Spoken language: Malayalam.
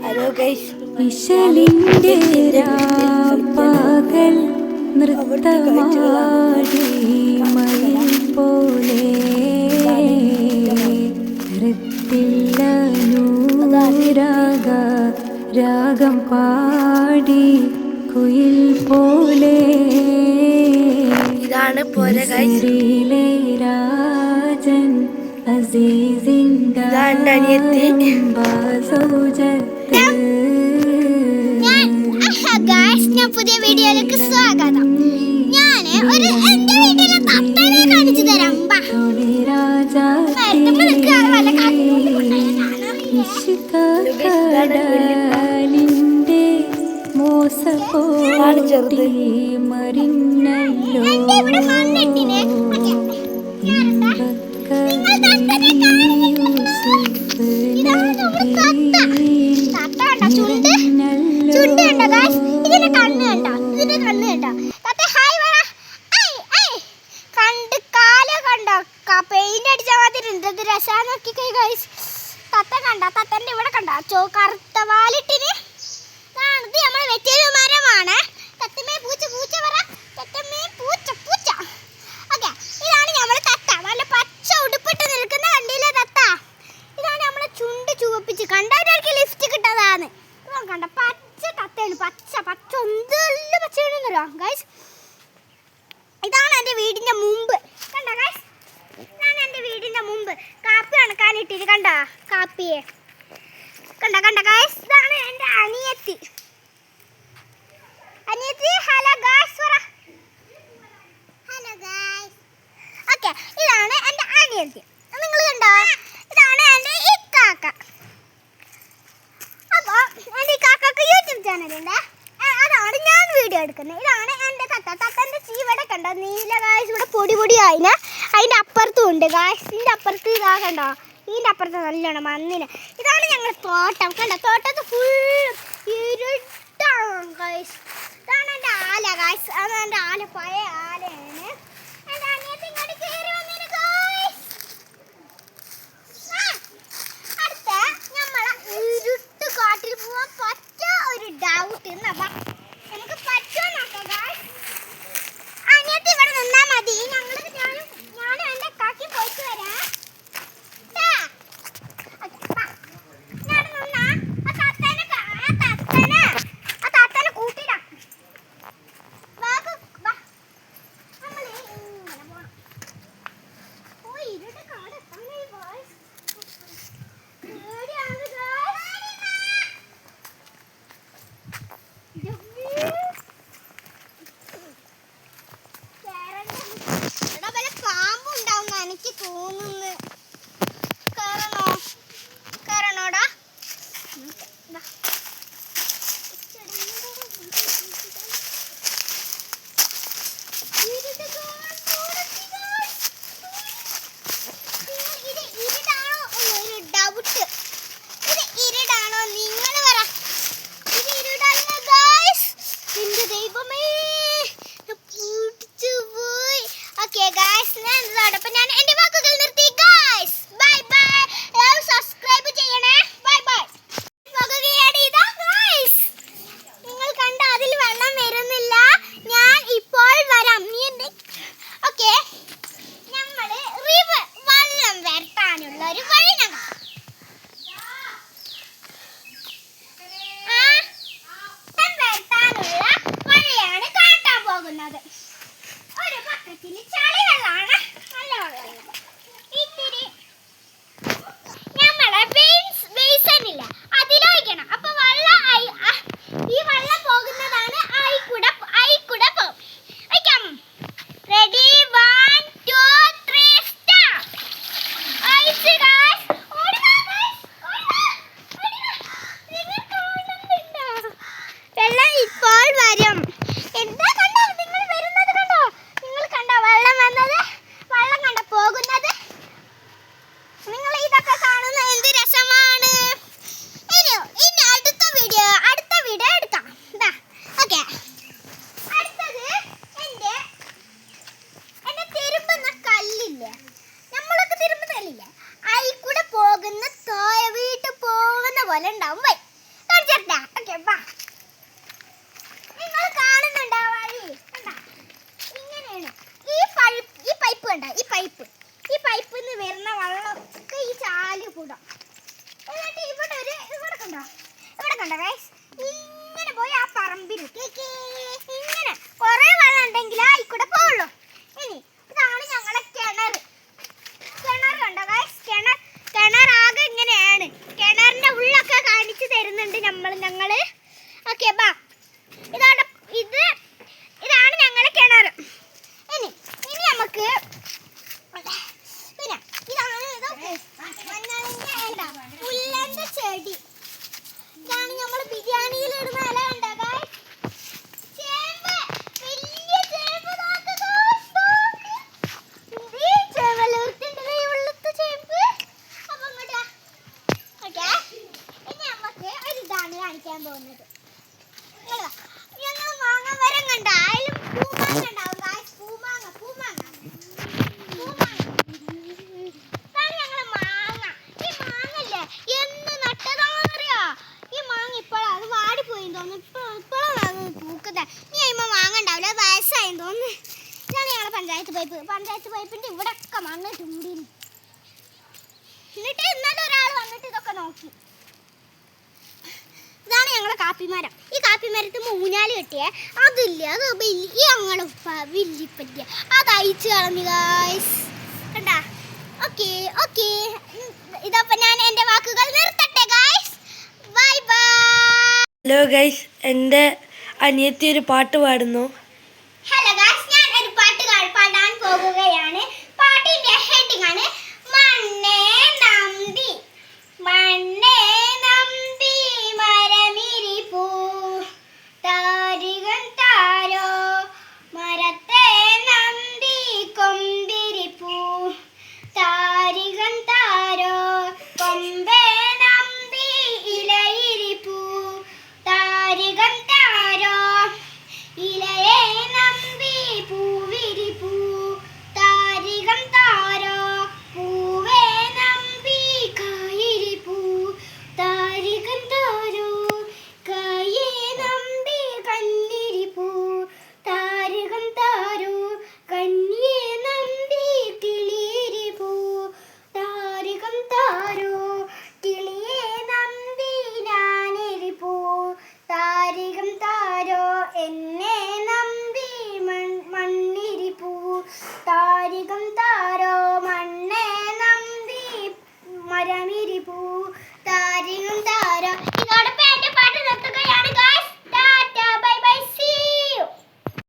ഹലോ ഗൈസ്, വിശലിൻ്റെ പകൽ നൃത്തമാടി മയിൽ പോലെ ഹൃത്തില്ല നൂരാഗ രാഗം പാടി കുയിൽ പോലെ ഇതാണ് പോലെ ഗൈസ്. രാജൻ അസീസിൻ്റെ പുതിയ വീഡിയോയിലേക്ക് സ്വാഗതം. ഞാൻ ഒരു എന്റെ വീട്ടിലെ തത്തനെ കാണിച്ചു തരാം. മോസപ്പോടി മറിഞ്ഞല്ലോ ഇതിന്റെ കണ്ണ് കണ്ടോ കണ്ട് കാല് കണ്ടോ പെയിന്റ് അടിച്ച മാതിരി എന്ത് രസാ നോക്കിക്കൈ ഗൈസ്. തത്ത കണ്ട തത്തന്റെ ഇവിടെ കണ്ടോ കറുത്ത വാലിട്ടിന്. ഇത് നമ്മളെ വെറ്റില മരമാണ്. തത്തമ്മേ പൂച്ച പൂച്ച പറ, തത്തമ്മേ പൂച്ച പൂച്ച. ഓക്കെ, ഇതാണ് നമ്മളെ തത്ത. നല്ല പച്ച ഉടുപ്പിട്ട് നിൽക്കുന്ന കണ്ടില്ലേ തത്ത. ഇതാണ് നമ്മളെ ചുണ്ട് ചുവപ്പിച്ച് കണ്ടവർക്ക് ലിഫ്റ്റ് കിട്ടതാണ്. കണ്ട പച്ച തത്തയാണ്, പച്ച പച്ച എന്തെല്ലാം പച്ചയാണെന്നറിയാം ഗൈസ്. ഇതാണ് എൻ്റെ വീടിൻ്റെ മുമ്പ് കണ്ട ഗൈസ്. ഇതാണ് എൻ്റെ വീടിൻ്റെ മുമ്പ്. കാപ്പി ഉണക്കാനിട്ടിട്ട് കണ്ട കാപ്പിയെ കണ്ട കണ്ട ഗൈസ്. ഇതാണ് എൻ്റെ അനിയത്തി. ഹലോ ഗൈസ് പറ. Hello guys. ഓക്കെ, ഇതാണ് എൻ്റെ അനിയത്തി. നിങ്ങൾ കണ്ടോ? ഇതാണ് എൻ്റെ ഇക്കാക്ക. അപ്പോൾ എൻ്റെ ഇക്കാക്കക്ക് യൂട്യൂബ് ചാനലുണ്ട്. അതാണ് ഞാൻ വീഡിയോ എടുക്കുന്നത്. ഇതാണ് എൻ്റെ തത്ത. തത്തൻ്റെ ചീവടെ കണ്ടോ നീല ഗായ്സ്. ഇവിടെ പൊടി പൊടി ആയിന്. അതിൻ്റെ അപ്പുറത്തും ഉണ്ട് ഗായ്സ്. ഇതിൻ്റെ അപ്പുറത്ത് ഇതാ കണ്ടോ, ഇതിൻ്റെ അപ്പുറത്ത് നല്ലോണം മണ്ണിന്. ഇതാണ് ഞങ്ങളുടെ തോട്ടം കണ്ടോ. തോട്ടത്ത് ഫുൾ ഇരുട്ടാണ് ഗായ്സ്. ഇതാണ് എൻ്റെ ആല ഗായ്സ്. അതാണ് എൻ്റെ ആല, പഴയ ആലയാണ്. എൻ്റെ അനിയത്തി ഇങ്ങോട്ട് കയറി വന്നിന് ഗായ്സ്. അടുത്ത നമ്മളെ ഇരുട്ട് കാട്ടിൽ പോവാൻ പറ്റുക ഒരു ഡൗട്ട്. നമുക്ക് പറ്റുമോ നോക്കാം ഗായ്സ്. അനിയത്തി ഇവിടെ നിന്നാ മതി. ഞാനും എൻ്റെ കാക്കി പോയിട്ട് വരാം. എനിക്ക് തോന്നുന്നു കയറണോടാ. ഞാൻ എന്റെ വാക്കുകൾ നിർത്തി ഗൈസ്. Bye bye. സബ്സ്ക്രൈബ് ചെയ്യണേ. Bye bye. കണ്ടോ ഗൈസ്, ഇങ്ങനെ പോയി ആ പറമ്പിൽ ഇങ്ങനെ കുറെ വെള്ളം ഉണ്ടെങ്കിൽ ആയിക്കൂടെ പോവുള്ളൂ. ഇനി ഇതാണ് ഞങ്ങളെ കിണർ. കിണർ കണ്ടോ ഗൈസ്, കിണർ ആകെ ഇങ്ങനെയാണ്. കിണറിന്റെ ഉള്ളൊക്കെ കാണിച്ചു തരുന്നുണ്ട് ഞങ്ങള്. ഓക്കെ ബാ, ഇതാണ് ഞങ്ങളെ കിണർ. ഇനി നമുക്ക് പിന്നെ ഇതാണ് പുല്ലന്റെ ചെടി. ഇതാണ് നമ്മൾ ബിരിയാണിയിൽ ഇടുന്ന ഇല കണ്ടോ ഗൈസ്. ചേമ്പ്, വലിയ ചേമ്പ് നോക്ക് ഗൈസ്. ഈ ചേമ്പലൂർത്തിന്റെ ഈ ഉള്ളത്തെ ചേമ്പ്. അപ്പൊ ഇങ്ങോട്ടാ. ഓക്കേ, ഇനി നമുക്ക് ഒരു ഇതാണ് കാണിക്കാൻ പോകുന്നത്. ഞങ്ങൾ മാങ്ങ മരം കണ്ട അതിലും പൂമാങ്ങ ഉണ്ടാവും ഗൈസ്. പൂമാങ്ങ ഇതാണ് ഞങ്ങളെ മാങ്ങ. ഈ മാങ്ങല്ലേ എന്ന് നട്ടതാണെന്നറിയോ? ഈ മാങ്ങ ഇപ്പോഴാണ് അത് വാടിപ്പോയി തോന്നുന്നു. ഇപ്പോഴാണ് പൂക്കുന്നത്. ഇനി കഴിയുമ്പോൾ മാങ്ങ ഉണ്ടാവില്ല, വയസ്സായി തോന്നുന്നു. ഇതാണ് ഞങ്ങളെ പഞ്ചായത്ത് പൈപ്പിന്റെ ഇവിടെ ഒക്കെ മണ്ണ് ചൂടി. എന്നിട്ട് ഇന്നലെ ഒരാൾ വന്നിട്ട് ഇതൊക്കെ നോക്കി. ഇതാണ് ഞങ്ങളെ കാപ്പിമരം. ഈ കാപ്പിമരത്ത് ഊഞ്ഞാല് കെട്ടിയേ അതില്ല, അത് ഞങ്ങളെ വില്ലിപ്പറ്റിയ അത് അയച്ചു കളഞ്ഞു ഗൈസ്. കണ്ടാ? ഓക്കെ ഇതപ്പം ഞാൻ എൻ്റെ വാക്കുകൾ നിർത്തട്ടെ guys. Bye bye. Hello guys, എൻ്റെ അനിയത്തി ഒരു പാട്ട് പാടുന്നു.